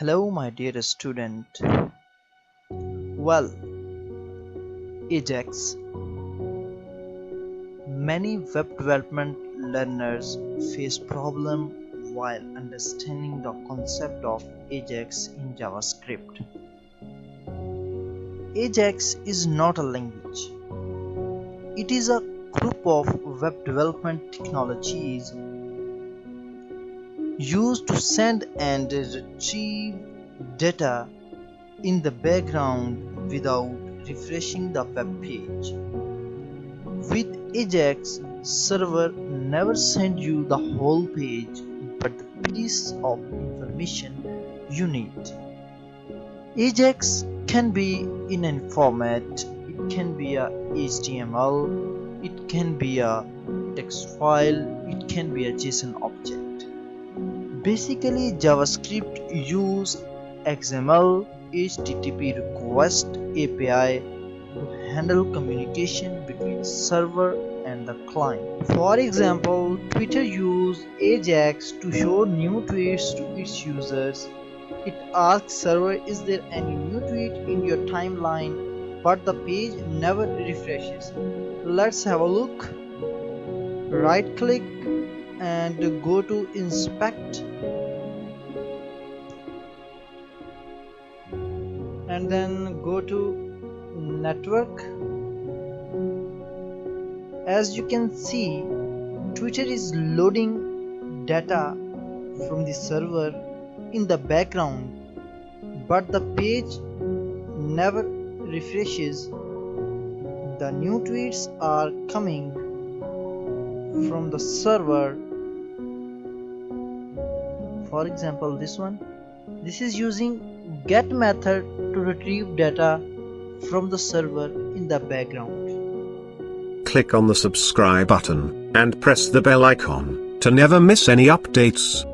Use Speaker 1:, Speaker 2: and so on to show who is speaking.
Speaker 1: Hello, my dear student. Well, Ajax. Many web development learners face problem while understanding the concept of Ajax in JavaScript. Ajax is not a language. It is a group of web development technologies used to send and retrieve data in the background without refreshing the web page. With Ajax, server never sends you the whole page but the piece of information you need. Ajax can be in any format. It can be a HTML, it can be a text file, it can be a JSON object. Basically, JavaScript use XML HTTP Request API to handle communication between server and the client. For example, Twitter uses Ajax to show new tweets to its users. It asks server, is there any new tweet in your timeline, but the page never refreshes. Let's have a look. Right click and go to inspect and then go to network. As you can see, Twitter is loading data from the server in the background, but the page never refreshes. The new tweets are coming from the server. For example, this one. This is using get method to retrieve data from the server in the background.
Speaker 2: Click on the subscribe button and press the bell icon to never miss any updates.